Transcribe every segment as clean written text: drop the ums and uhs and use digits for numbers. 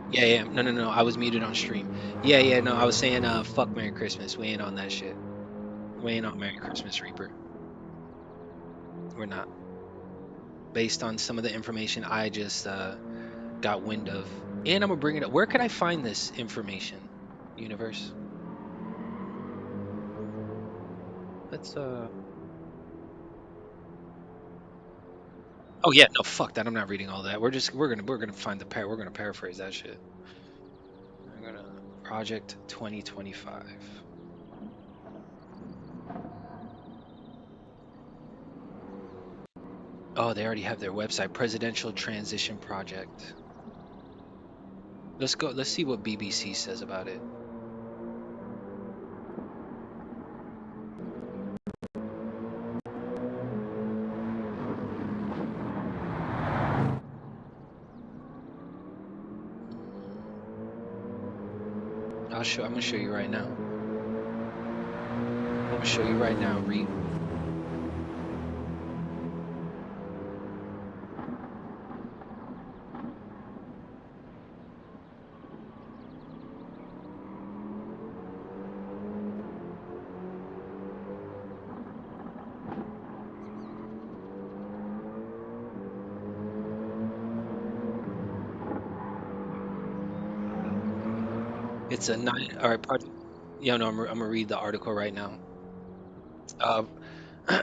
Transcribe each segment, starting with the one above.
Yeah, yeah. No, no, no. I was muted on stream. Yeah, yeah. No, I was saying, fuck Merry Christmas. We ain't on that shit. We ain't on Merry Christmas, Reaper. We're not. Based on some of the information I just got wind of, and I'm gonna bring it up. Where could I find this information? Universe. Let's. Oh yeah, no, fuck that. I'm not reading all that. We're gonna find we're gonna paraphrase that shit. We're gonna Project 2025. Oh, they already have their website. Presidential Transition Project. Let's go. Let's see what BBC says about it. I'm gonna show you right now. I'm gonna show you right now, Reap. It's a nine. All right, project. Yeah, no, I'm gonna read the article right now. Uh,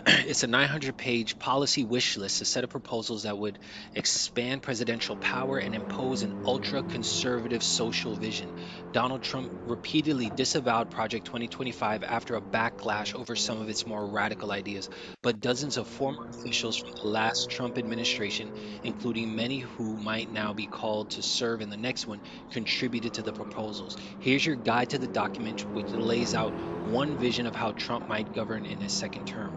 It's a 900-page policy wish list, a set of proposals that would expand presidential power and impose an ultra conservative social vision. Donald Trump repeatedly disavowed Project 2025 after a backlash over some of its more radical ideas, but dozens of former officials from the last Trump administration, including many who might now be called to serve in the next one, contributed to the proposals. Here's your guide to the document, which lays out one vision of how Trump might govern in his second term.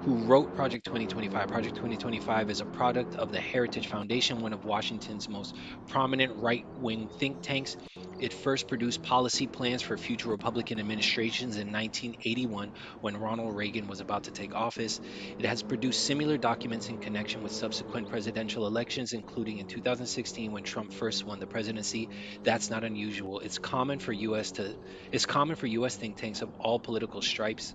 Who wrote Project 2025? Project 2025 is a product of the Heritage Foundation, one of Washington's most prominent right wing think tanks. It first produced policy plans for future Republican administrations in 1981 when Ronald Reagan was about to take office. It has produced similar documents in connection with subsequent presidential elections, including in 2016 when Trump first won the presidency. That's not unusual. It's common for US think tanks of all political stripes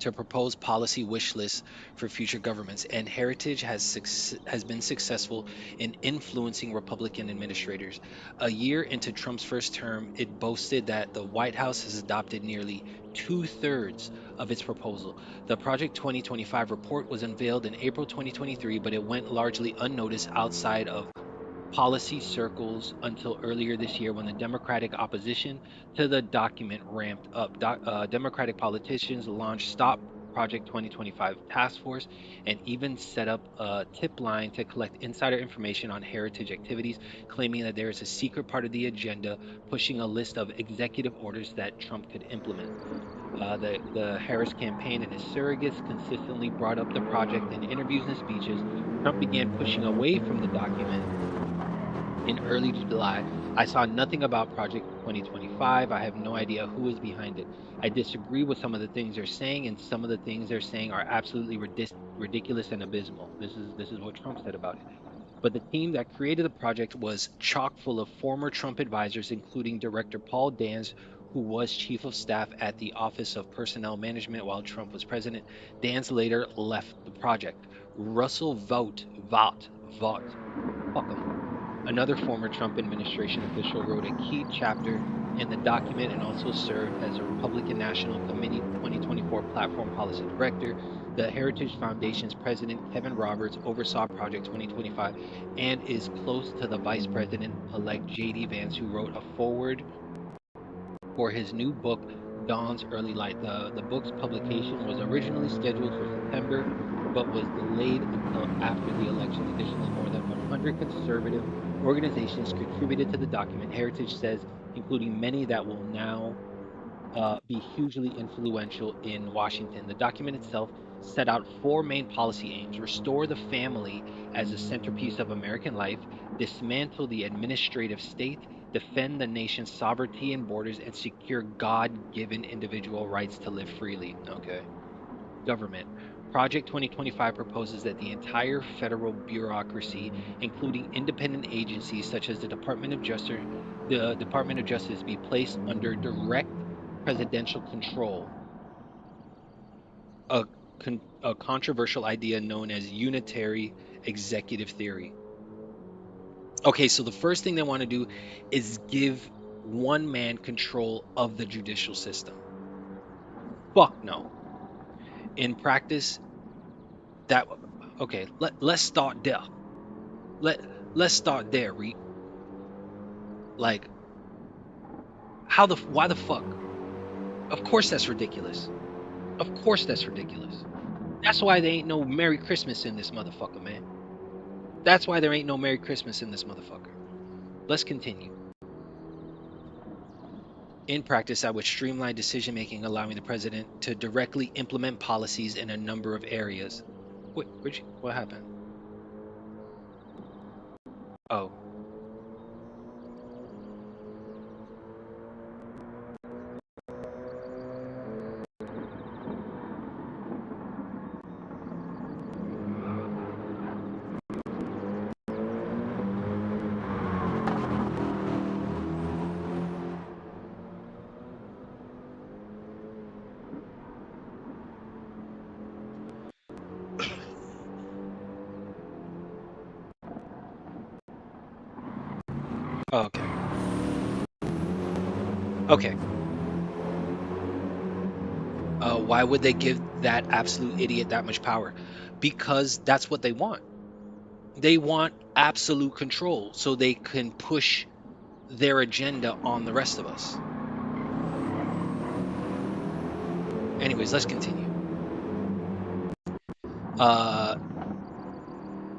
to propose policy wish lists for future governments, and Heritage has been successful in influencing Republican administrators. A year into Trump's first term, it boasted that the White House has adopted nearly two-thirds of its proposal. The Project 2025 report was unveiled in April 2023, but it went largely unnoticed outside of policy circles until earlier this year when the Democratic opposition to the document ramped up. Democratic politicians launched Stop Project 2025 task force and even set up a tip line to collect insider information on heritage activities, claiming that there is a secret part of the agenda pushing a list of executive orders that Trump could implement. The Harris campaign and his surrogates consistently brought up the project in interviews and speeches. Trump began pushing away from the document in early July. I saw nothing about Project 2025. I have no idea who is behind it. I disagree with some of the things they're saying, and some of the things they're saying are absolutely ridiculous and abysmal. This is what Trump said about it. But the team that created the project was chock full of former Trump advisors, including Director Paul Dans, who was chief of staff at the Office of Personnel Management while Trump was president. Dans later left the project. Russell Vought, fuck him, another former Trump administration official, wrote a key chapter in the document and also served as a Republican National Committee 2024 Platform Policy Director. The Heritage Foundation's president, Kevin Roberts, oversaw Project 2025 and is close to the vice president elect J.D. Vance, who wrote a foreword for his new book, Dawn's Early Light. The book's publication was originally scheduled for September, but was delayed until after the election. Additionally, more than 100 conservative organizations contributed to the document, Heritage says, including many that will now be hugely influential in Washington. The document itself set out four main policy aims: restore the family as a centerpiece of American life, dismantle the administrative state, defend the nation's sovereignty and borders, and secure God given individual rights to live freely. Okay. Government. Project 2025 proposes that the entire federal bureaucracy, including independent agencies such as the Department of Justice, be placed under direct presidential control, a, a controversial idea known as unitary executive theory. Okay, so the first thing they want to do is give one man control of the judicial system. Fuck no. In practice, that okay, let's start there. Let let's start there, Reed. Like, why the fuck? Of course that's ridiculous. Of course that's ridiculous. That's why there ain't no Merry Christmas in this motherfucker, man. That's why there ain't no Merry Christmas in this motherfucker. Let's continue. In practice, that would streamline decision making, allowing the president to directly implement policies in a number of areas. What happened? Oh, okay. Okay. Why would they give that absolute idiot that much power? Because that's what they want. They want absolute control so they can push their agenda on the rest of us. Anyways, let's continue. Uh,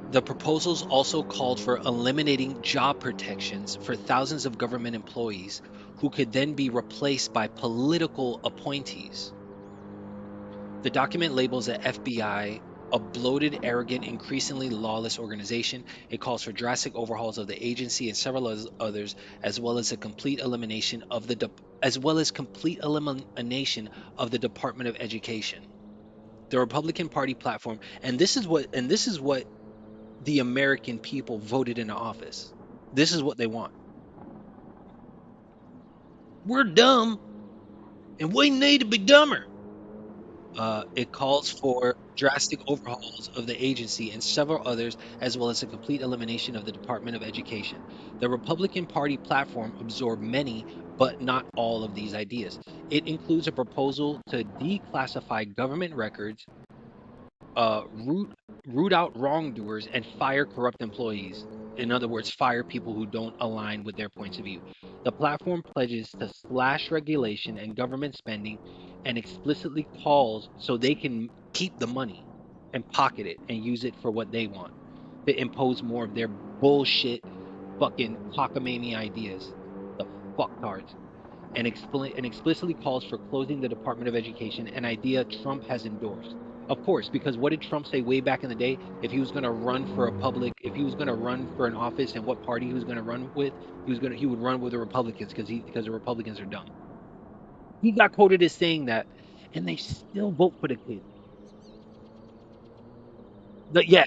the proposals also called for eliminating job protections for thousands of government employees who could then be replaced by political appointees. The document labels the FBI a bloated, arrogant, increasingly lawless organization. It calls for drastic overhauls of the agency and several others, as well as a complete elimination of the Department of Education. The Republican Party platform, and this is what the American people voted into office. This is what they want. We're dumb, and we need to be dumber. It calls for drastic overhauls of the agency and several others, as well as a complete elimination of the Department of Education. The Republican Party platform absorbed many, but not all of these ideas. It includes a proposal to declassify government records, root out wrongdoers, and fire corrupt employees. In other words, fire people who don't align with their points of view. The platform pledges to slash regulation and government spending and explicitly calls so they can keep the money and pocket it and use it for what they want, to impose more of their bullshit fucking cockamamie ideas. The fucktards. And explicitly calls for closing the Department of Education, an idea Trump has endorsed. Of course, because what did Trump say way back in the day? If he was going to run for an office, and what party he was going to run with, he would run with the Republicans because the Republicans are dumb. He got quoted as saying that, and they still vote for the kid. Yeah,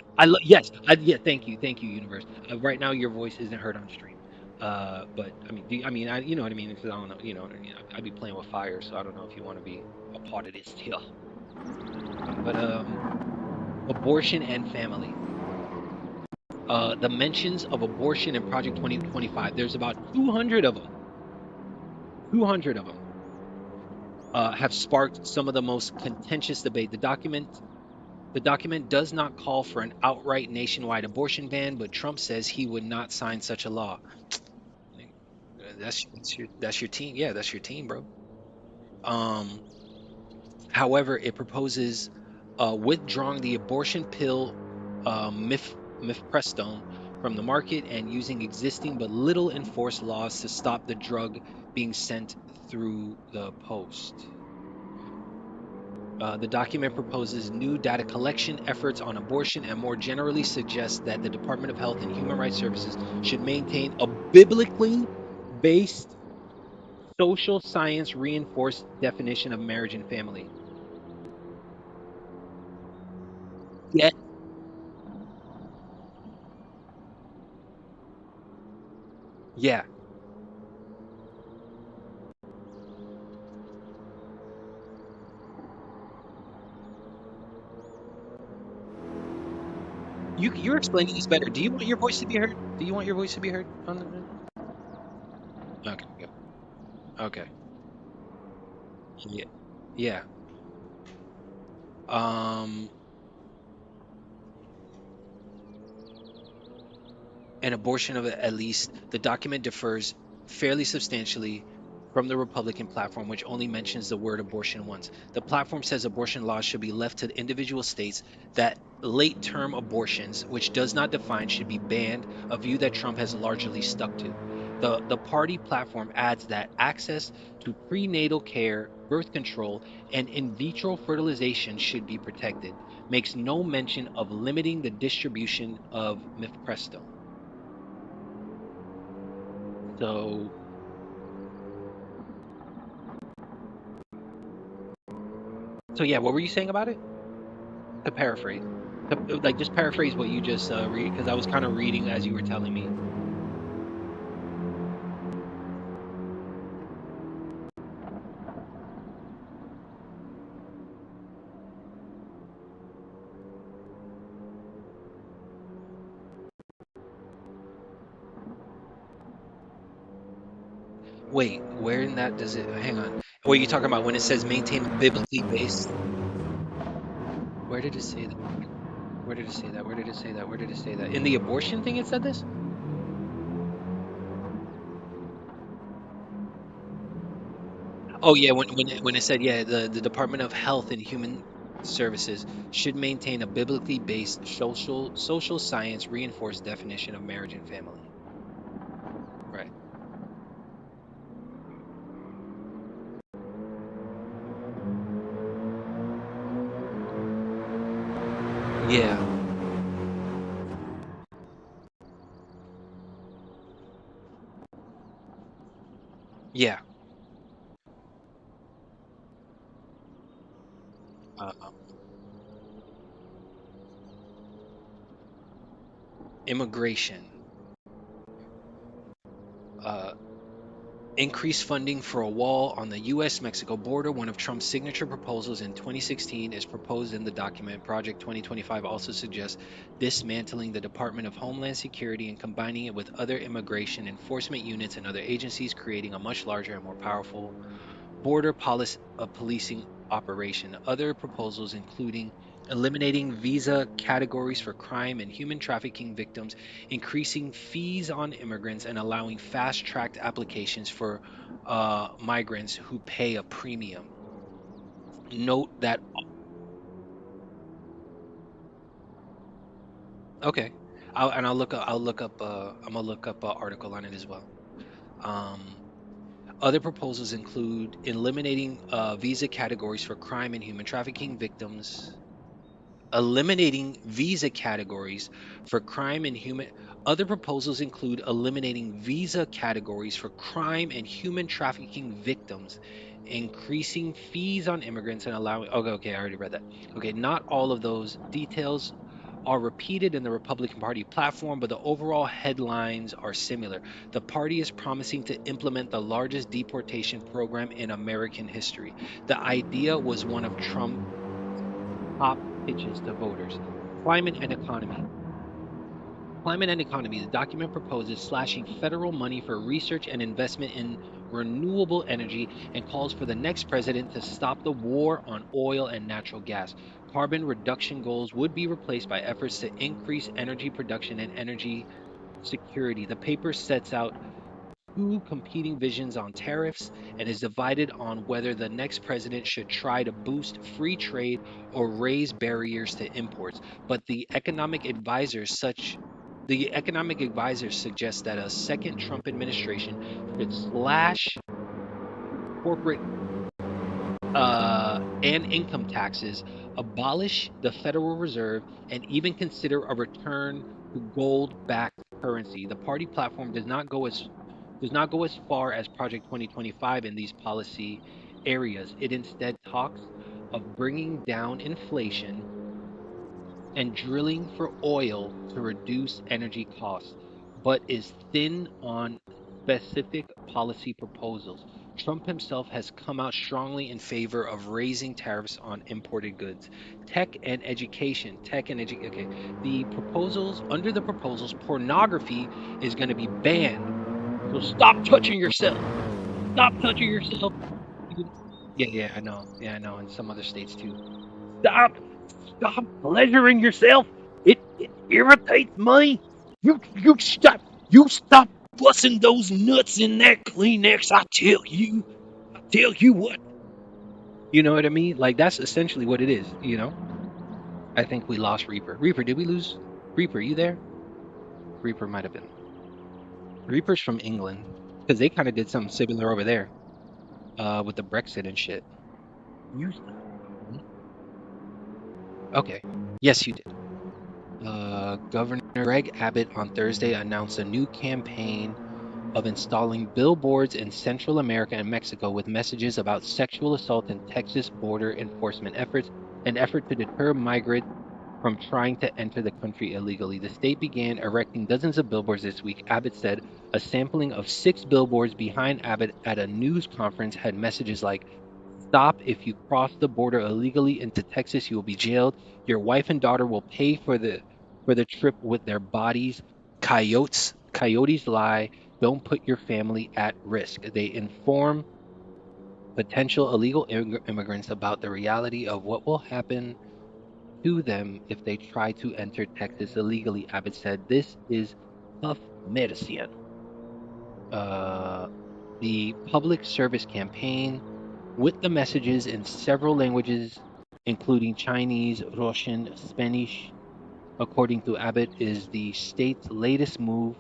yeah. Thank you, universe. Right now, your voice isn't heard on stream. But I mean, you know what I mean? Because I don't know, you know what I mean. I'd be playing with fire, so I don't know if you want to be a part of this deal. But abortion and family. The mentions of abortion in Project 2025. There's about 200 of them. 200 of them have sparked some of the most contentious debate. The document does not call for an outright nationwide abortion ban, but Trump says he would not sign such a law. That's your team. Yeah, that's your team, bro. Um, However, it proposes withdrawing the abortion pill, mifepristone, from the market and using existing but little enforced laws to stop the drug being sent through the post. The document proposes new data collection efforts on abortion and more generally suggests that the Department of Health and Human Rights Services should maintain a biblically based, social science reinforced definition of marriage and family. Yeah, yeah. You're explaining this better. Do you want your voice to be heard? Do you want your voice to be heard on the? Okay, good. Okay. Yeah. Yeah. Um, an abortion of at least the document differs fairly substantially from the Republican platform, which only mentions the word abortion once. The platform says abortion laws should be left to the individual states, that late term abortions, which does not define, should be banned, a view that Trump has largely stuck to. The party platform adds that access to prenatal care, birth control, and in vitro fertilization should be protected, makes no mention of limiting the distribution of mifepristone. So, so yeah, what were you saying about it? To paraphrase, like just paraphrase what you just read, because I was kind of reading as you were telling me. Wait, where in that does it? Hang on. What are you talking about when it says maintain a biblically based? Where did it say that? Where did it say that? Where did it say that? Where did it say that? In the abortion thing, it said this. Oh yeah, when it said yeah, the Department of Health and Human Services should maintain a biblically based social science reinforced definition of marriage and family. Right. Yeah. Yeah. Uh, immigration. Uh, Increased funding for a wall on the US Mexico border, one of Trump's signature proposals in 2016, is proposed in the document. Project 2025 also suggests dismantling the Department of Homeland Security and combining it with other immigration enforcement units and other agencies, creating a much larger and more powerful border policy policing operation. Other proposals including eliminating visa categories for crime and human trafficking victims, increasing fees on immigrants, and allowing fast-tracked applications for migrants who pay a premium. Note that okay, I'll look up I'm gonna look up an article on it as well. Um, Other proposals include eliminating visa categories for crime and human trafficking victims, eliminating visa categories for crime and human other proposals include eliminating visa categories for crime and human trafficking victims, increasing fees on immigrants, and allowing okay, I already read that. Okay, not all of those details are repeated in the Republican Party platform, but the overall headlines are similar. The party is promising to implement the largest deportation program in American history. The idea was one of Trump's top pitches to voters. Climate and economy. Climate and economy. The document proposes slashing federal money for research and investment in renewable energy and calls for the next president to stop the war on oil and natural gas. Carbon reduction goals would be replaced by efforts to increase energy production and energy security. The paper sets out two competing visions on tariffs and is divided on whether the next president should try to boost free trade or raise barriers to imports. But the economic advisors suggest that a second Trump administration should slash corporate and income taxes, abolish the Federal Reserve, and even consider a return to gold-backed currency. The party platform does not go as far as Project 2025 in these policy areas. It instead talks of bringing down inflation and drilling for oil to reduce energy costs, but is thin on specific policy proposals. Trump himself has come out strongly in favor of raising tariffs on imported goods. Okay. The proposals, under the proposals, pornography is going to be banned. So stop touching yourself. Stop touching yourself. Yeah, yeah, I know. Yeah, I know. In some other states too. Stop. Stop pleasuring yourself. It irritates me. You stop. You stop busting those nuts in that Kleenex. I tell you. I tell you what. You know what I mean? Like that's essentially what it is. You know. I think we lost Reaper. Reaper, did we lose Reaper? You there? Reaper might have been. Reaper's from England because they kind of did something similar over there. With the Brexit and shit. You okay? Yes, you did. Governor Greg Abbott on Thursday announced a new campaign of installing billboards in Central America and Mexico with messages about sexual assault and Texas border enforcement efforts, an effort to deter migrants from trying to enter the country illegally. The state began erecting dozens of billboards this week. Abbott said a sampling of 6 billboards behind Abbott at a news conference had messages like, "Stop if you cross the border illegally into Texas, you will be jailed. Your wife and daughter will pay for the trip with their bodies. Coyotes lie. don't put your family at risk. They inform potential illegal immigrants about the reality of what will happen to them if they try to enter Texas illegally. Abbott said, "This is tough medicine." Uh, the public service campaign, with the messages in several languages, including Chinese, Russian, Spanish, according to Abbott, is the state's latest move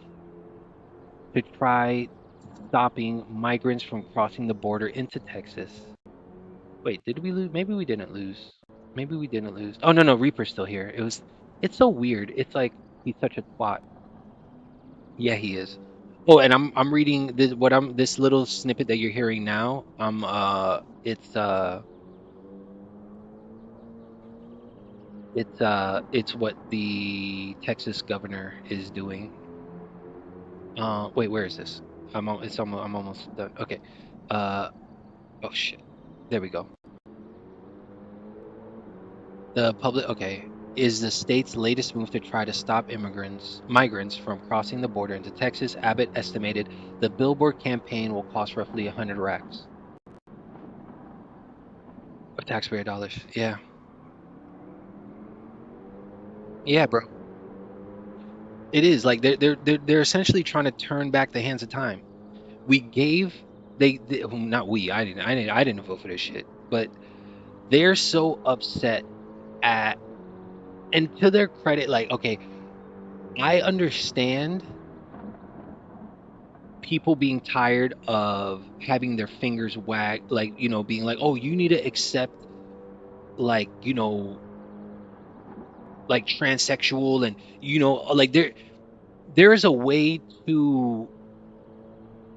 to try stopping migrants from crossing the border into Texas. Wait, did we lose? Maybe we didn't lose. Maybe we didn't lose. Oh no, no, Reaper's still here. It's so weird. It's like he's such a twat. Yeah, he is. Oh, and I'm reading this little snippet that you're hearing now. It's what the Texas governor is doing. Wait, where is this? I'm almost done. Okay. Uh, oh shit. There we go. The public, okay, is the state's latest move to try to stop migrants from crossing the border into Texas. Abbott estimated the billboard campaign will cost roughly 100 racks of taxpayer dollars. Yeah, yeah, bro. It is like they're essentially trying to turn back the hands of time. We gave well, not we. I didn't vote for this shit, but they're so upset at, and to their credit, like, okay, I understand people being tired of having their fingers wagged, like, being like, oh, you need to accept, like, like transsexual, and like there is a way to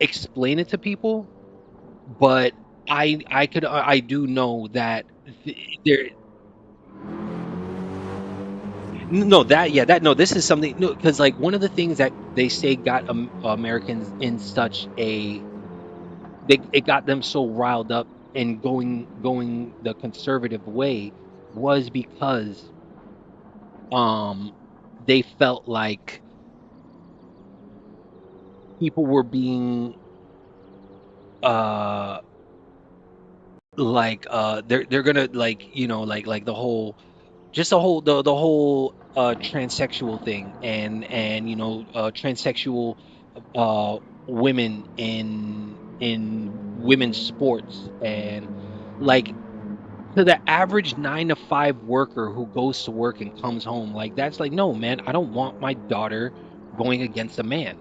explain it to people, but I do know that there. No, that, yeah, that, no, this is something, no, because like one of the things that they say got Americans in such a, it got them so riled up and going the conservative way, was because they felt like people were being uh like they're gonna, like, like the whole, just the whole transsexual thing, and transsexual uh women in women's sports, and like, to the average 9 to 5 worker who goes to work and comes home, like, that's like, no, man, I don't want my daughter going against a man.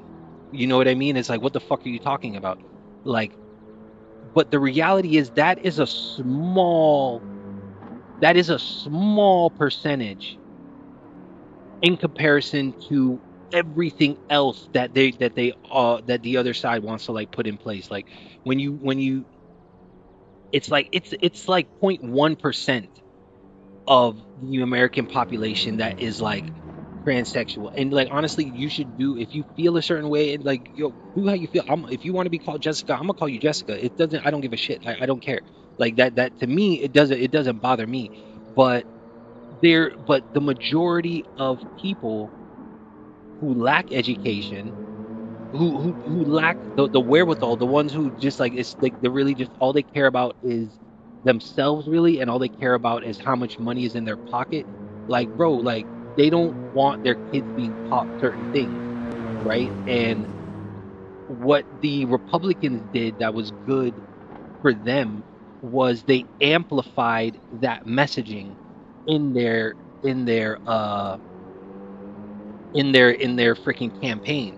You know what I mean? It's like, what the fuck are you talking about? Like, but the reality is that is a small percentage in comparison to everything else that the other side wants to, like, put in place. Like, when you it's like 0.1% of the American population that is, like, transsexual. And, like, honestly, you should do, if you feel a certain way, and, like, yo, do how you feel. If you want to be called Jessica, I'm gonna call you Jessica. It doesn't I don't give a shit. I don't care. Like, that to me, it doesn't bother me. But the majority of people who lack education, who lack the wherewithal, the ones who just, like, it's like they're really just, all they care about is themselves, really, and all they care about is how much money is in their pocket. Like, bro, like, they don't want their kids being taught certain things, right? And what the Republicans did that was good for them was they amplified that messaging in their in their uh in their freaking campaign.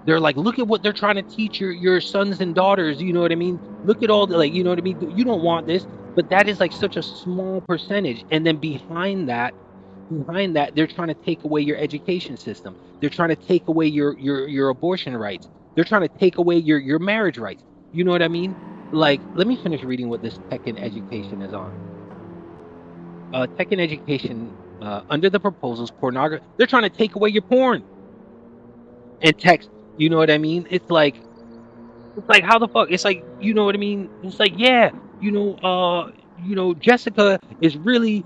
They're like, look at what they're trying to teach your sons and daughters. You know what I mean? Look at all the, like, you know what I mean? You don't want this, but that is like such a small percentage. And then behind that, they're trying to take away your education system. They're trying to take away your abortion rights. They're trying to take away your marriage rights. You know what I mean? Like, let me finish reading what this tech and education is on. Tech and education, under the proposals, pornography. They're trying to take away your porn and text. You know what I mean? It's like, how the fuck? It's like, you know what I mean? It's like, yeah, Jessica is really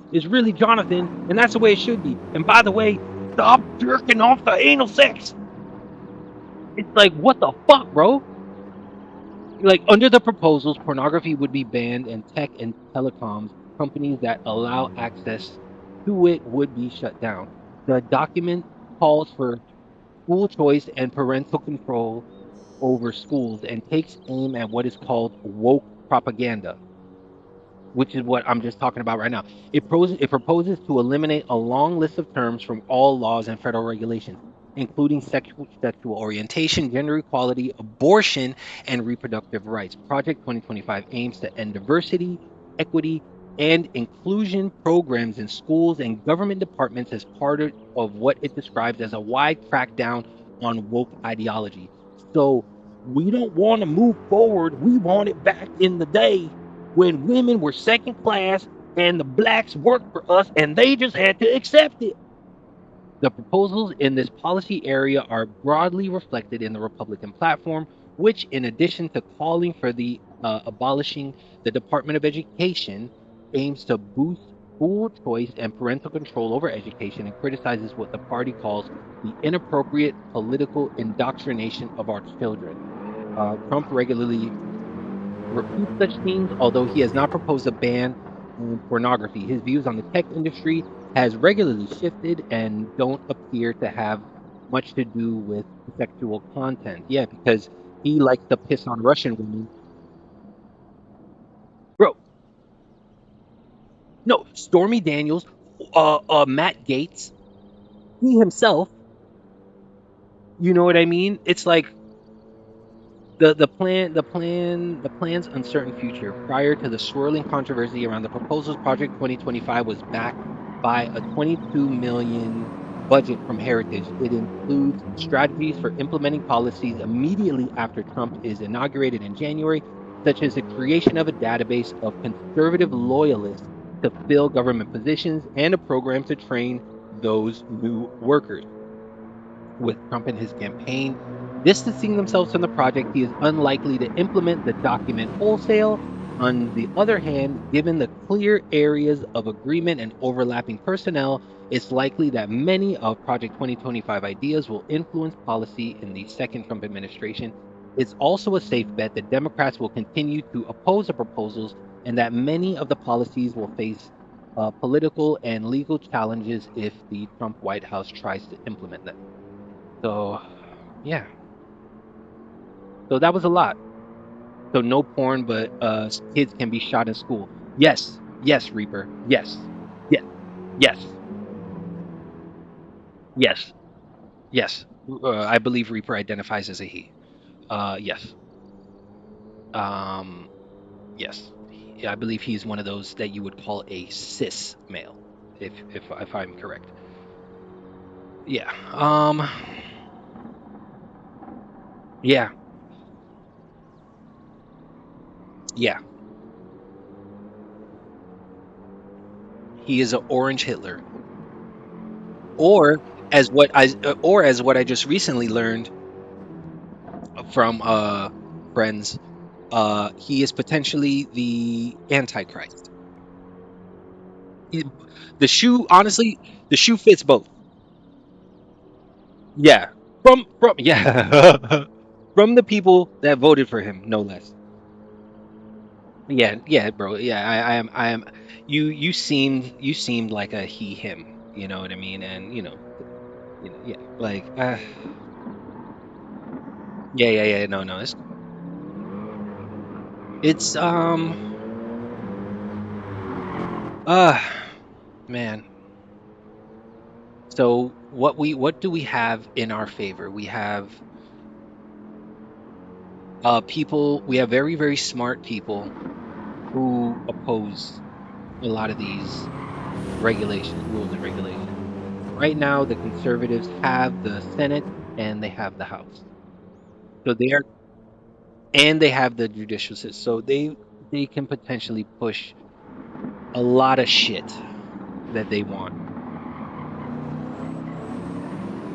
Jonathan, and that's the way it should be. And by the way, stop jerking off the anal sex. It's like, what the fuck, bro? Like, under the proposals, pornography would be banned, and tech and telecoms companies that allow access to it would be shut down. The document calls for school choice and parental control over schools and takes aim at what is called woke propaganda, which is what I'm just talking about right now. It proposes to eliminate a long list of terms from all laws and federal regulations, including sexual orientation, gender equality, abortion, and reproductive rights. Project 2025 aims to end diversity, equity, and inclusion programs in schools and government departments as part of what it describes as a wide crackdown on woke ideology. So we don't want to move forward. We want it back in the day when women were second class and the blacks worked for us and they just had to accept it. The proposals in this policy area are broadly reflected in the Republican platform, which, in addition to calling for the abolishing the Department of Education, aims to boost school choice and parental control over education and criticizes what the party calls the inappropriate political indoctrination of our children. Trump regularly repeats such themes, although he has not proposed a ban on pornography. His views on the tech industry has regularly shifted and don't appear to have much to do with sexual content. Yeah, because he likes to piss on Russian women. Bro, no, Stormy Daniels, Matt Gates, he himself, you know what I mean? It's like the plan's uncertain future. Prior to the swirling controversy around the proposals, Project 2025 was backed by a 22 million budget from Heritage. It includes strategies for implementing policies immediately after Trump is inaugurated in January, such as the creation of a database of conservative loyalists to fill government positions and a program to train those new workers. With Trump and his campaign distancing themselves from the project, he is unlikely to implement the document wholesale. On the other hand, given the clear areas of agreement and overlapping personnel, it's likely that many of Project 2025 ideas will influence policy in the second Trump administration. It's also a safe bet that Democrats will continue to oppose the proposals and that many of the policies will face political and legal challenges if the Trump White House tries to implement them. So, yeah. So that was a lot. So no porn, but kids can be shot in school. Yes. Yes, Reaper. Yes. Yes. Yes. Yes. Yes. I believe Reaper identifies as a he. Yes. Um, yes. I believe he's one of those that you would call a cis male, if I'm correct. Yeah. Yeah. Yeah. He is an orange Hitler. Or as what I just recently learned from friends, he is potentially the Antichrist. He, the shoe, honestly, the shoe fits both. Yeah, from yeah, from the people that voted for him, no less. Yeah, yeah, bro. Yeah, I am. You seemed like a he him. You know what I mean? And yeah, like yeah, yeah, yeah. No, no, it's uh man. So what do we have in our favor? We have we have very, very smart people who oppose a lot of these regulations, rules and regulations. Right now, the conservatives have the Senate and they have the House. So they are and they have the judicial system. So they can potentially push a lot of shit that they want.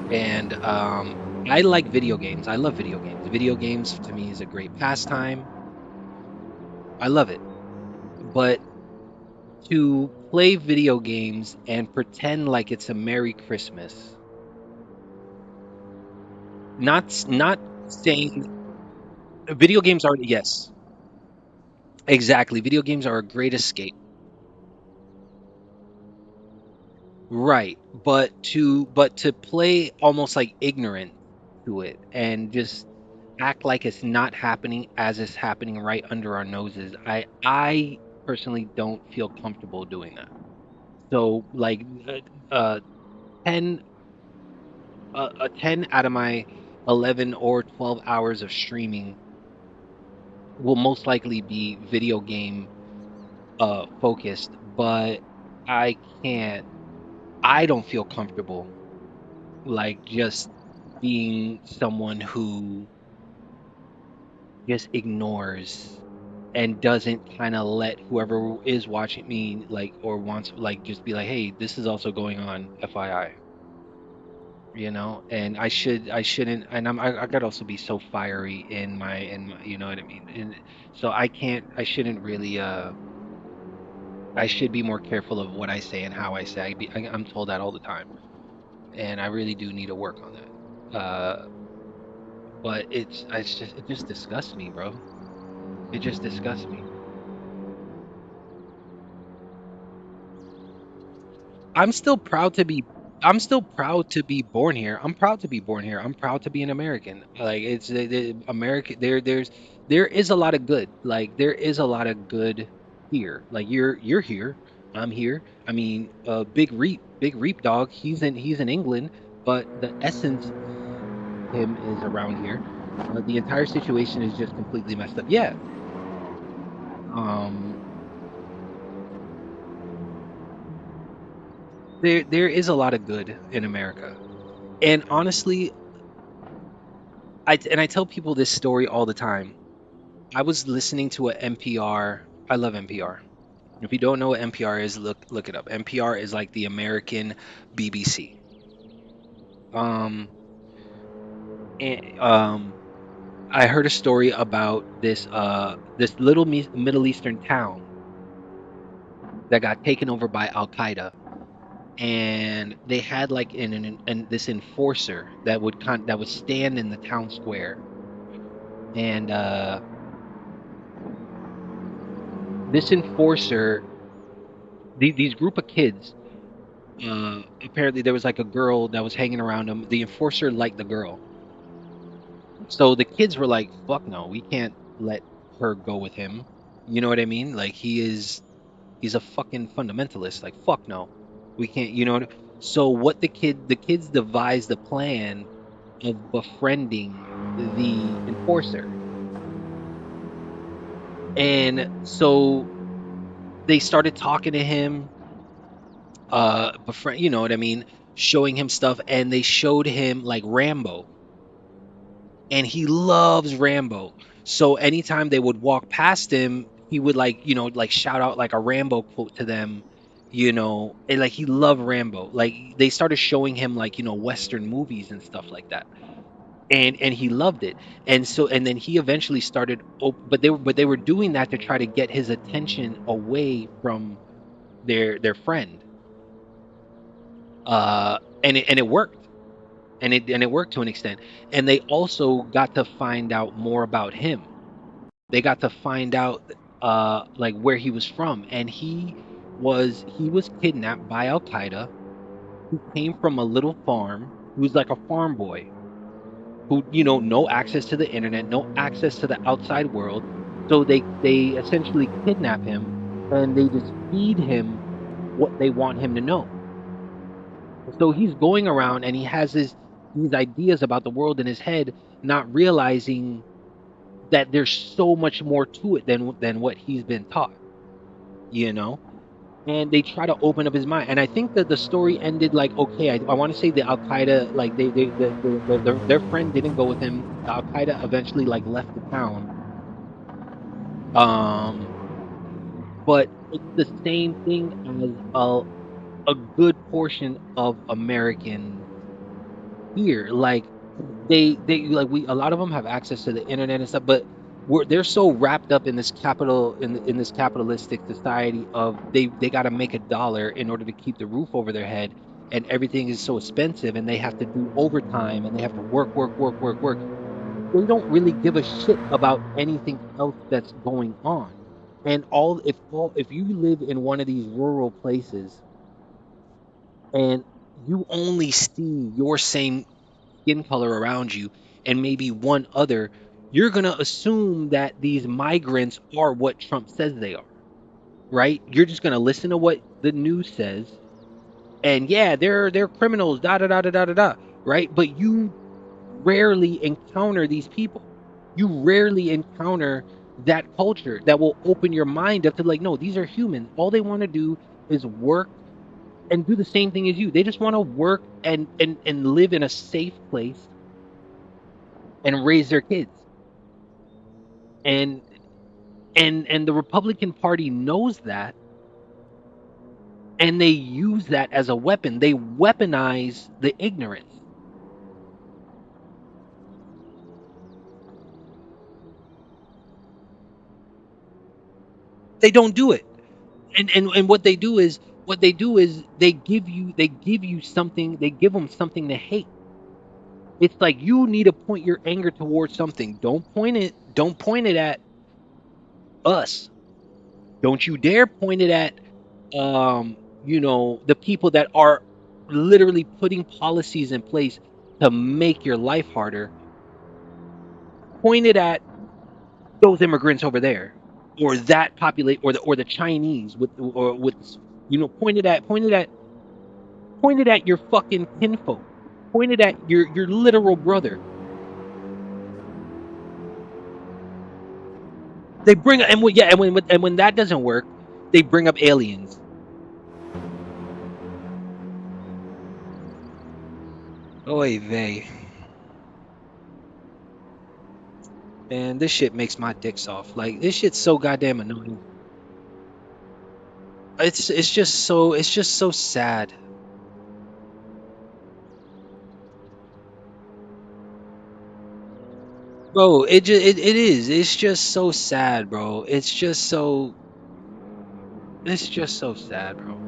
And I like video games. I love video games. Video games to me is a great pastime. I love it. But to play video games and pretend like it's a Merry Christmas not saying video games are, yes, exactly. Video games are a great escape. Right. But to play almost like ignorant to it and just act like it's not happening as it's happening right under our noses. I personally don't feel comfortable doing that. So like 10 a 10 out of my 11 or 12 hours of streaming will most likely be video game focused, but I can't I don't feel comfortable like just being someone who just ignores and doesn't kind of let whoever is watching me like or wants like just be like, hey, this is also going on, FYI. And I shouldn't, and I gotta also be so fiery in my, you know what I mean? And so I shouldn't really I should be more careful of what I say and how I say. I'm told that all the time, and I really do need to work on that. But it just disgusts me, bro. It just disgusts me. I'm still proud to be I'm still proud to be born here. I'm proud to be born here. I'm proud to be an American. Like it's America there is a lot of good. Like there is a lot of good here. Like you're here. I'm here. I mean, Big Reap dog, he's in England, but the essence of him is around here. The entire situation is just completely messed up. Yeah. Um there is a lot of good in America. And honestly, I tell people this story all the time. I was listening to a NPR. I love NPR. If you don't know what NPR is, look it up. NPR is like the American BBC. Um, and I heard a story about this little Middle Eastern town that got taken over by Al Qaeda, and they had like this enforcer that would stand in the town square, and this enforcer, these group of kids, apparently there was like a girl that was hanging around him. The enforcer liked the girl, so the kids were like, "Fuck no, we can't let her go with him." You know what I mean? Like he's a fucking fundamentalist. Like fuck no, we can't. So what the kids devised a plan of befriending the enforcer, and so they started talking to him, befriend, you know what I mean, showing him stuff, and they showed him like Rambo, and he loves Rambo. So anytime they would walk past him, he would like, like shout out like a Rambo quote to them, and like he loved Rambo. Like they started showing him like, Western movies and stuff like that. And he loved it. And then he eventually started but they were doing that to try to get his attention away from their friend. And it worked. And it worked to an extent. And they also got to find out more about him. They got to find out like where he was from, and he was kidnapped by Al Qaeda. He came from a little farm. He was like a farm boy who, no access to the internet, no access to the outside world. So they essentially kidnap him, and they just feed him what they want him to know. So he's going around and he has these ideas about the world in his head, not realizing that there's so much more to it than what he's been taught, you know. And they try to open up his mind, and I think that the story ended like okay. I want to say the Al Qaeda, like their friend didn't go with him. The Al Qaeda eventually like left the town. Um, but it's the same thing as a good portion of Americans here. Like they like we a lot of them have access to the internet and stuff, but they're so wrapped up in this in this capitalistic society of they got to make a dollar in order to keep the roof over their head, and everything is so expensive and they have to do overtime and they have to work, work, work, work, work. They don't really give a shit about anything else that's going on. And if you live in one of these rural places and you only see your same skin color around you and maybe one other, you're gonna assume that these migrants are what Trump says they are, right? You're just gonna listen to what the news says, and yeah, they're criminals, da da da da da da da, right? But you rarely encounter these people. You rarely encounter that culture that will open your mind up to like, no, these are humans. All they want to do is work and do the same thing as you. They just want to work and live in a safe place and raise their kids. And and the Republican Party knows that, and they use that as a weapon. They weaponize the ignorance. They don't do it. And what they do is they give you something, they give them something to hate. It's like you need to point your anger towards something. Don't point it at us. Don't you dare point it at the people that are literally putting policies in place to make your life harder. Point it at those immigrants over there, or that populate, or the Chinese with point it at your fucking kinfolk. Point it at your literal brother. They bring and when, yeah, and when that doesn't work, they bring up aliens. Oy vey. Man, this shit makes my dick soft. Like this shit's so goddamn annoying. It's just so sad. Bro, it is. It's just so sad, bro. It's just so sad, bro.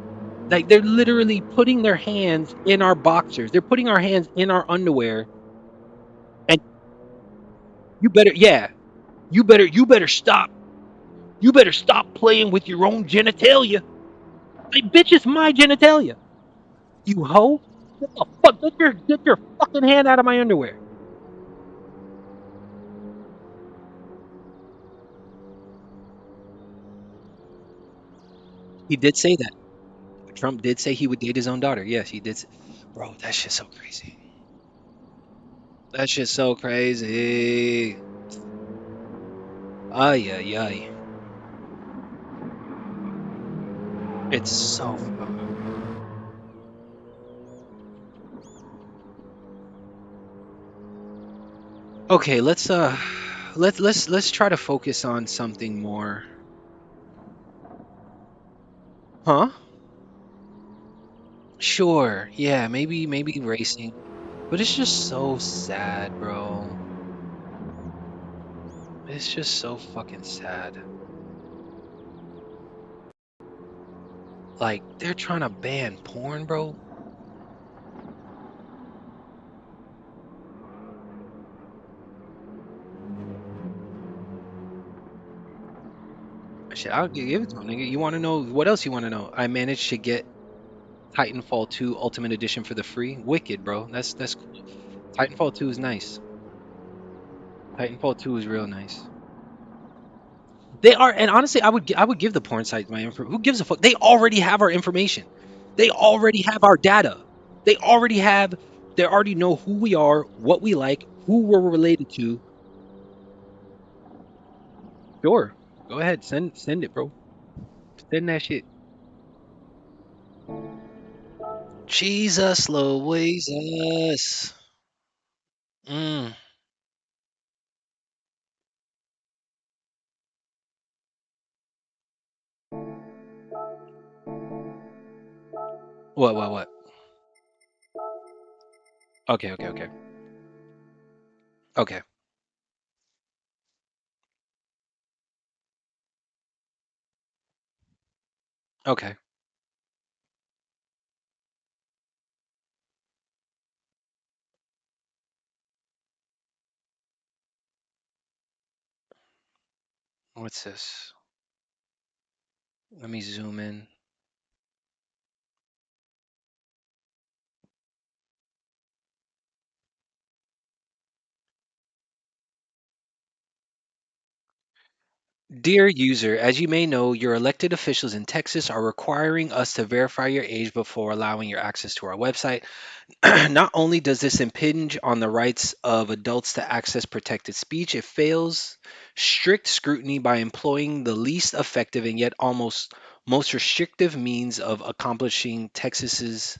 Like they're literally putting their hands in our boxers. They're putting our hands in our underwear, and yeah, you better stop. You better stop playing with your own genitalia. Like, bitch, it's my genitalia. You hoe. Get the fuck, get your fucking hand out of my underwear. He did say that. Trump did say he would date his own daughter. Yes, he did. Bro, that shit's so crazy. That shit's so crazy. Ay, ay, ay. It's so. Okay, let's try to focus on something more. Huh? Sure. Yeah, maybe racing. But it's just so sad, bro. It's just so fucking sad. Like they're trying to ban porn, bro. Shit, I'll give it to him, nigga. You want to know what else you want to know? I managed to get Titanfall 2 Ultimate Edition for the free. Wicked, bro. That's cool. Titanfall 2 is nice. Titanfall 2 is real nice. They are, and honestly, I would give the porn site my info. Who gives a fuck? They already have our information. They already have our data. They already have. They already know who we are, what we like, who we're related to. Sure, go ahead, send it, bro. Send that shit. Jesus Louises. Mm. What? Okay, okay, okay, okay, okay. What's this? Let me zoom in. Dear user, as you may know, your elected officials in Texas are requiring us to verify your age before allowing your access to our website. Not only does this impinge on the rights of adults to access protected speech, it fails strict scrutiny by employing the least effective and yet almost most restrictive means of accomplishing Texas's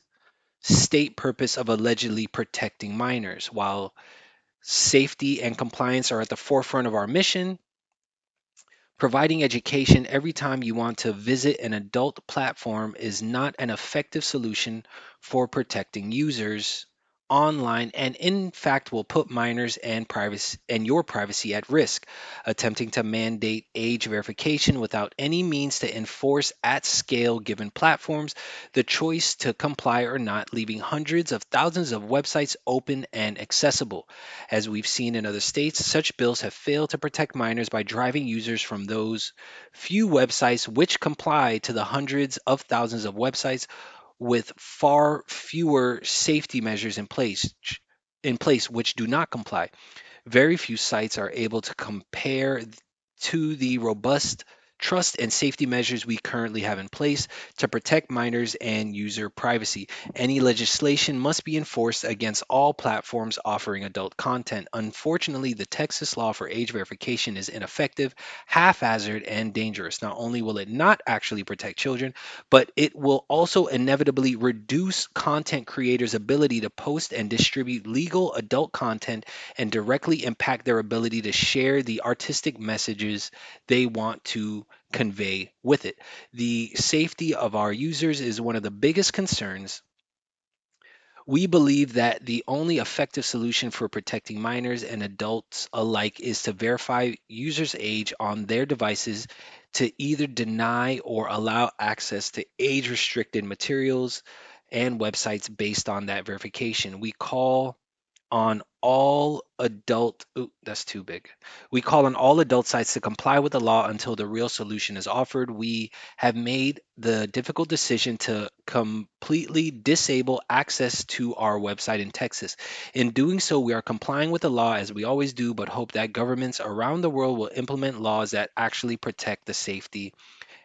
state purpose of allegedly protecting minors. While safety and compliance are at the forefront of our mission, providing education every time you want to visit an adult platform is not an effective solution for protecting users online and in fact will put minors and privacy and your privacy at risk. Attempting to mandate age verification without any means to enforce at scale given platforms the choice to comply or not, leaving hundreds of thousands of websites open and accessible. As we've seen in other states, such bills have failed to protect minors by driving users from those few websites which comply to the hundreds of thousands of websites with far fewer safety measures in place which do not comply. Very few sites are able to compare to the robust trust and safety measures we currently have in place to protect minors and user privacy. Any legislation must be enforced against all platforms offering adult content. Unfortunately, the Texas law for age verification is ineffective, haphazard, and dangerous. Not only will it not actually protect children, but it will also inevitably reduce content creators' ability to post and distribute legal adult content and directly impact their ability to share the artistic messages they want to convey with it. The safety of our users is one of the biggest concerns. We believe that the only effective solution for protecting minors and adults alike is to verify users' age on their devices to either deny or allow access to age restricted materials and websites based on that verification. We call on all adult ooh, that's too big. We call on all adult sites to comply with the law until the real solution is offered. We have made the difficult decision to completely disable access to our website in Texas. In doing so, we are complying with the law as we always do, but hope that governments around the world will implement laws that actually protect the safety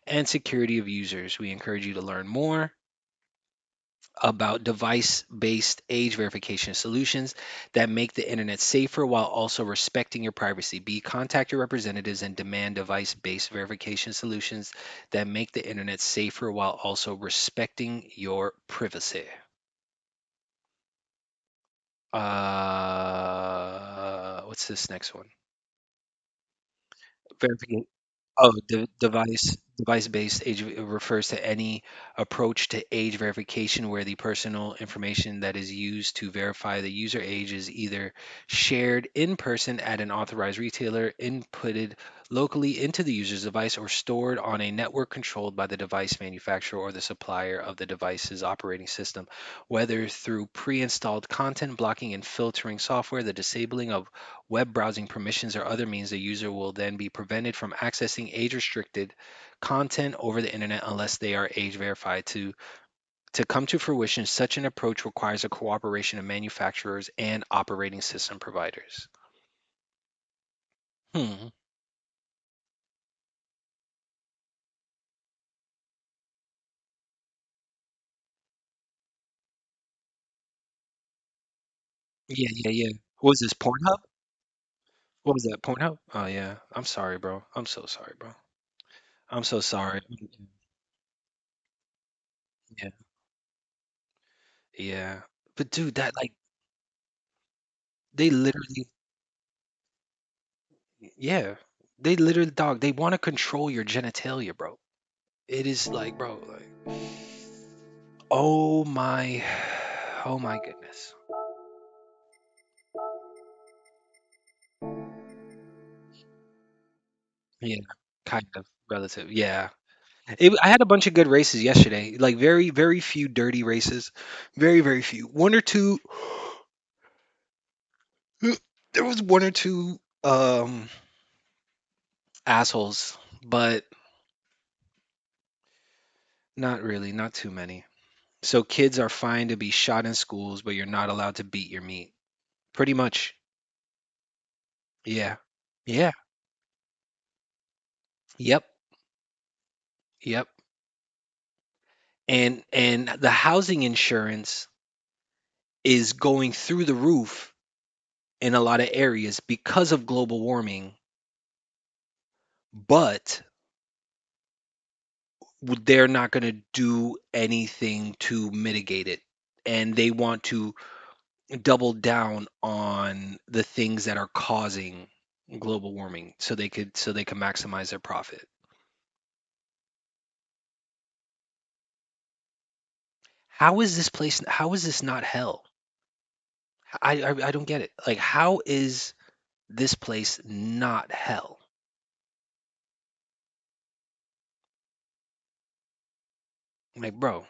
and security of users. We encourage you to learn more about device based age verification solutions that make the internet safer while also respecting your privacy. B. Contact your representatives and demand device based verification solutions that make the internet safer while also respecting your privacy. What's this next one? Verification. Oh, device-based age refers to any approach to age verification where the personal information that is used to verify the user age is either shared in person at an authorized retailer, inputted locally into the user's device, or stored on a network controlled by the device manufacturer or the supplier of the device's operating system, whether through pre-installed content blocking and filtering software, the disabling of web browsing permissions, or other means. The user will then be prevented from accessing age restricted content over the internet unless they are age verified. To come to fruition, such an approach requires a cooperation of manufacturers and operating system providers. Hmm. Yeah, yeah, yeah. What was this, Pornhub? What was that, Pornhub? Oh yeah. I'm sorry, bro. I'm so sorry, bro. I'm so sorry. Yeah, yeah. But dude, that like they literally, yeah, they literally, dog. They want to control your genitalia, bro. It is like, bro, like, oh my, oh my goodness. Yeah, kind of relative. Yeah, I had a bunch of good races yesterday. Like very, very few dirty races. Very, very few. One or two. There was one or two assholes, but not really, not too many. So kids are fine to be shot in schools, but you're not allowed to beat your meat. Pretty much. Yeah. Yeah. Yep. Yep. And the housing insurance is going through the roof in a lot of areas because of global warming, but they're not going to do anything to mitigate it. And they want to double down on the things that are causing global warming so they can maximize their profit. How is this not hell? I don't get it. Like, how is this place not hell? Like, bro,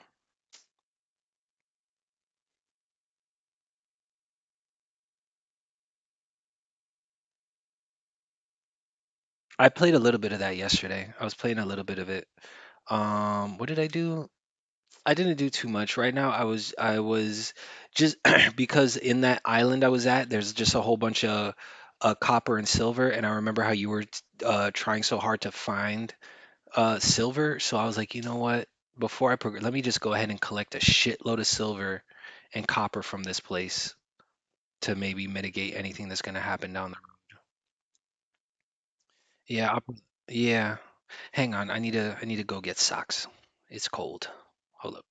I played a little bit of that yesterday. I was playing a little bit of it. What did I do? I didn't do too much. Right now, I was just because in that island I was at, there's just a whole bunch of copper and silver, and I remember how you were trying so hard to find silver. So I was like, you know what? Before let me just go ahead and collect a shitload of silver and copper from this place to maybe mitigate anything that's gonna happen down the road. Yeah, yeah. Hang on, I need to go get socks. It's cold. Hold up.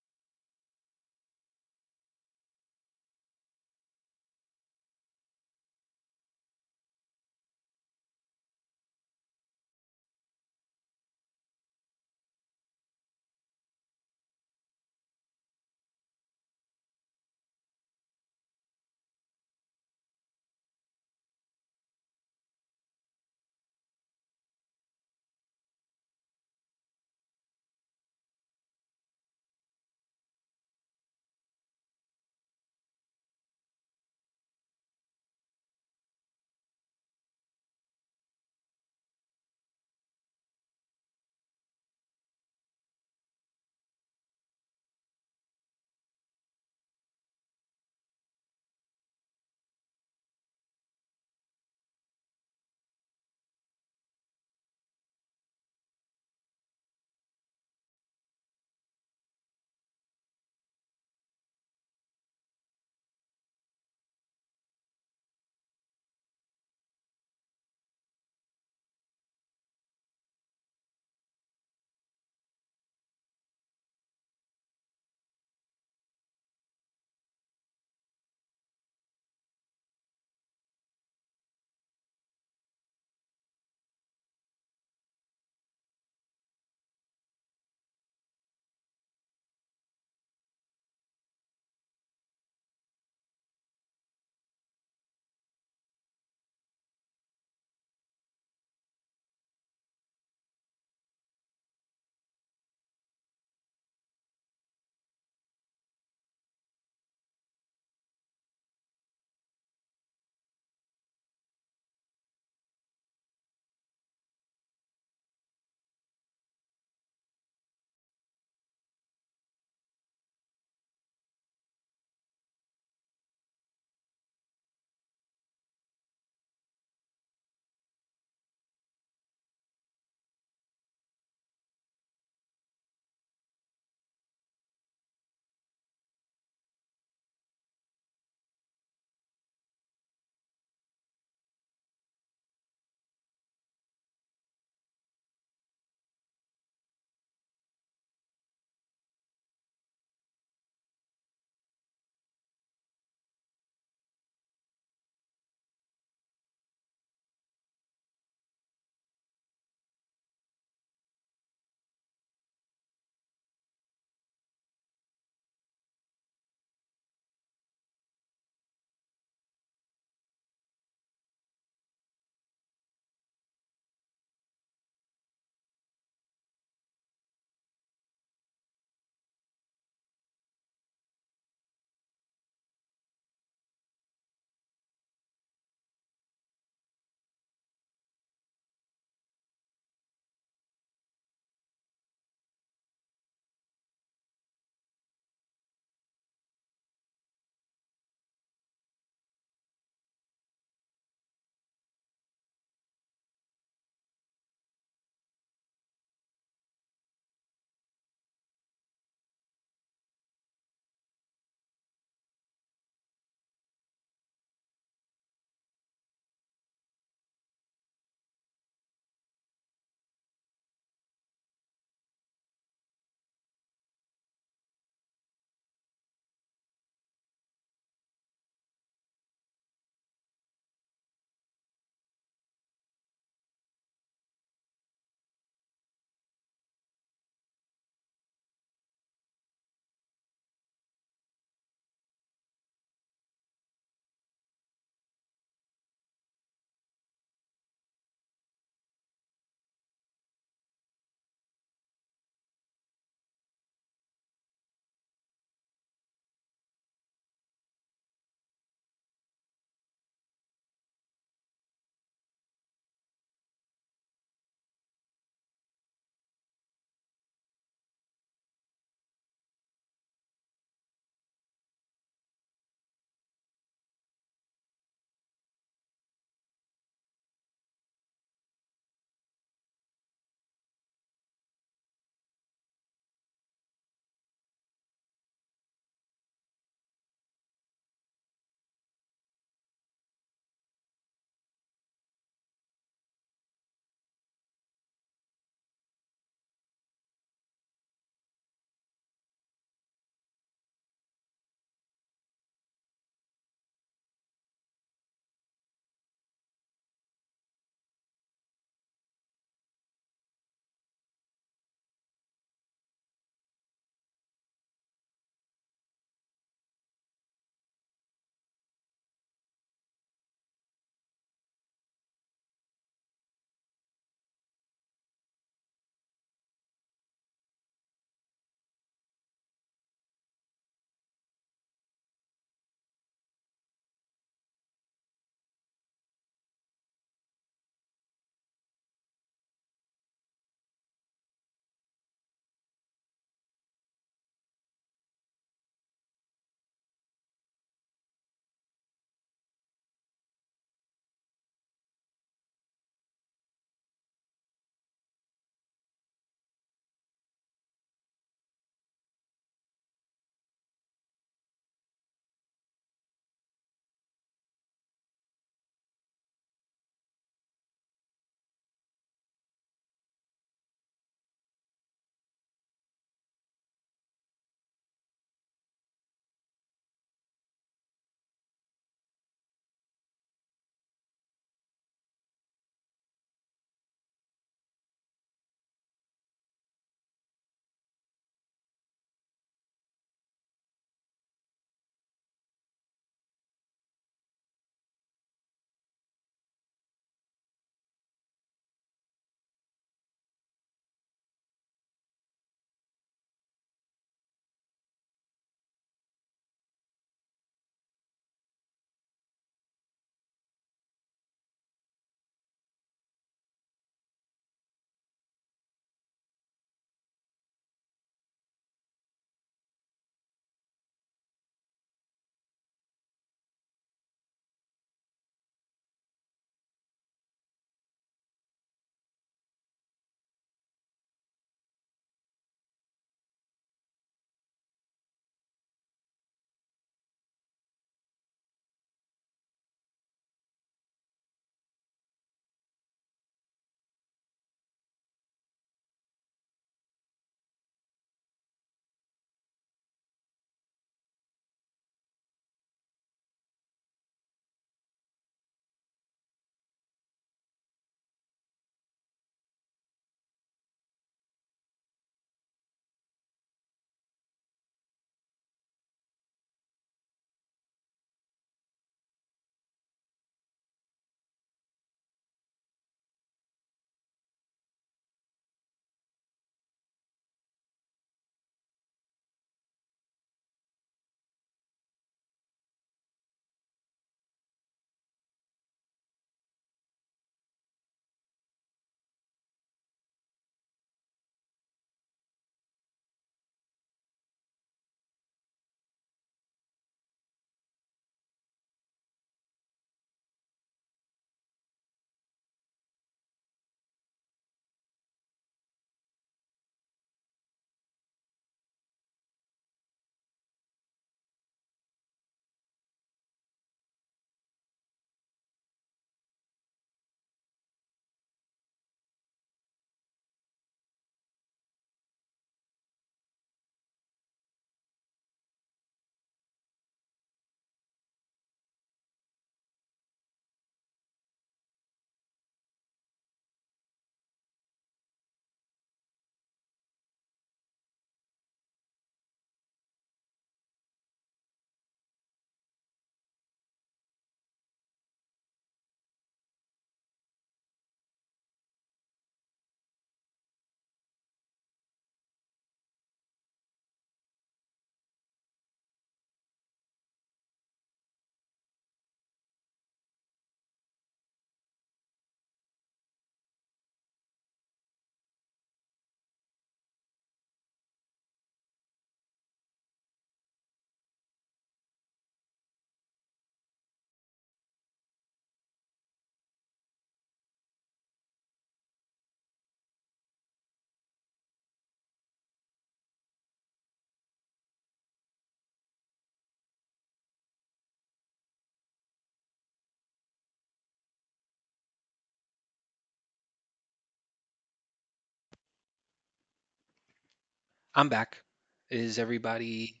I'm back. Is everybody?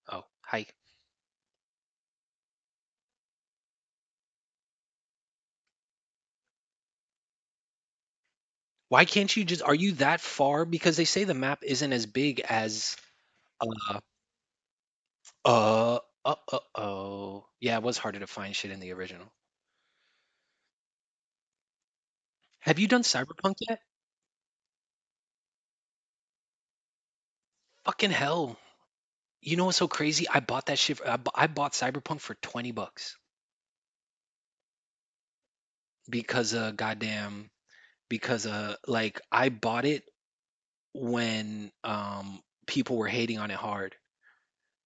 Oh, hi. Why can't you just? Are you that far? Because they say the map isn't as big as. Uh, oh. Yeah, it was harder to find shit in the original. Have you done Cyberpunk yet? Fucking hell. You know what's so crazy? I bought that shit. I bought Cyberpunk for $20 because goddamn because like I bought it when people were hating on it hard.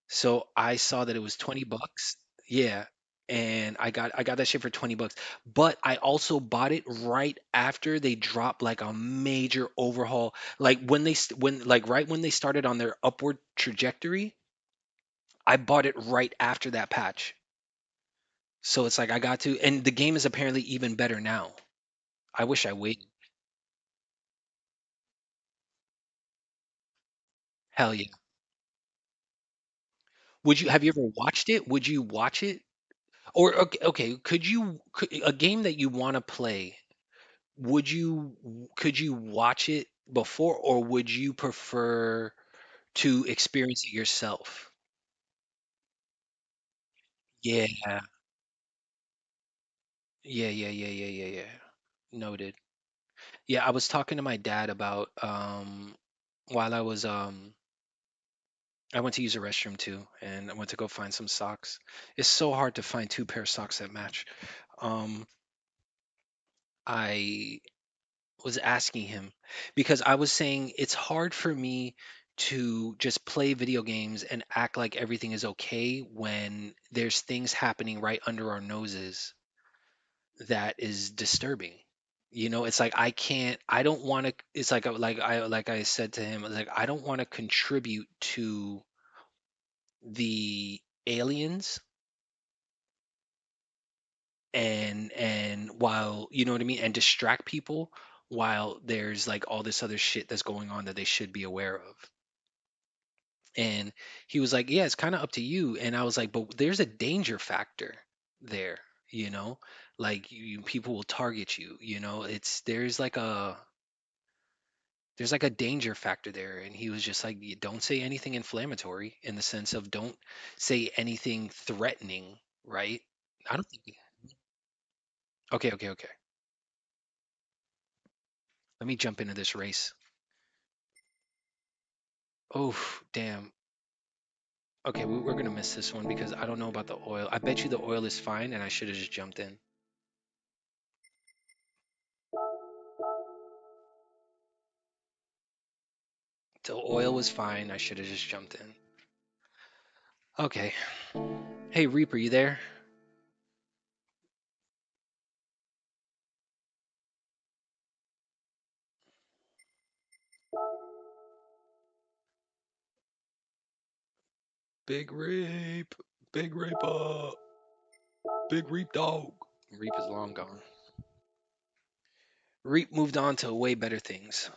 So I saw that it was $20. Yeah. And I got that shit for $20. But I also bought it right after they dropped like a major overhaul. Like when like right when they started on their upward trajectory, I bought it right after that patch. So it's like I got to, and the game is apparently even better now. I wish I waited. Hell yeah. Would you have you ever watched it? Would you watch it? Or okay, a game that you want to play, could you watch it before or would you prefer to experience it yourself? Yeah. Yeah. Noted. Yeah, I was talking to my dad about while I went to use a restroom too, and I went to go find some socks. It's so hard to find two pair of socks that match. Um, I was asking him because I was saying it's hard for me to just play video games and act like everything is okay when there's things happening right under our noses that is disturbing. You know, it's like I don't want to it's like I said to him, like I don't want to contribute to the aliens and while you know what I mean and distract people while there's like all this other shit that's going on that they should be aware of. And he was like, "Yeah, it's kind of up to you." And I was like, "But there's a danger factor there, you know? Like people will target you, you know? It's there's like a danger factor there." And he was just like, "You don't say anything inflammatory in the sense of don't say anything threatening, right?" I don't think. Okay. Let me jump into this race. Oh, damn. Okay, we're gonna miss this one because I don't know about the oil. I bet you the oil is fine, and I should have just jumped in. The oil was fine. I should have just jumped in. Okay. Hey, Reaper, you there? Big Reap. Big Reaper. Big Reap dog. Reap is long gone. Reap moved on to way better things.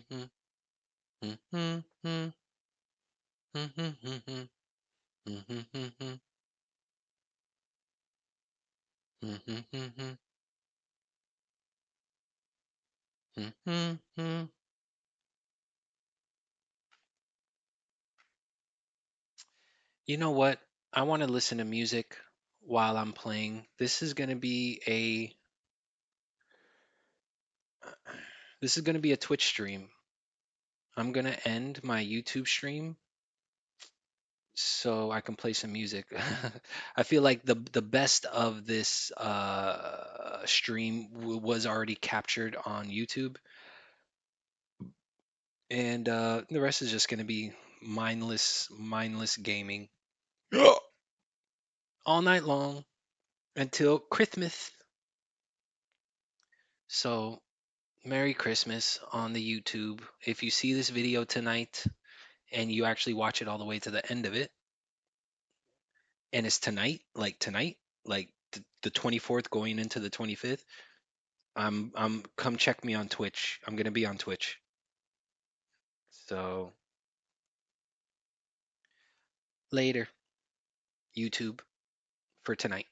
You know what? I want to listen to music. while I'm playing. This is going to be a Twitch stream. I'm going to end my YouTube stream so I can play some music. I feel like the best of this stream was already captured on YouTube, and the rest is just going to be mindless gaming all night long until Christmas. So, Merry Christmas on the YouTube. If you see this video tonight and you actually watch it all the way to the end of it, and it's tonight, like the 24th going into the 25th, I'm come check me on Twitch. I'm gonna be on Twitch. So later, YouTube for tonight.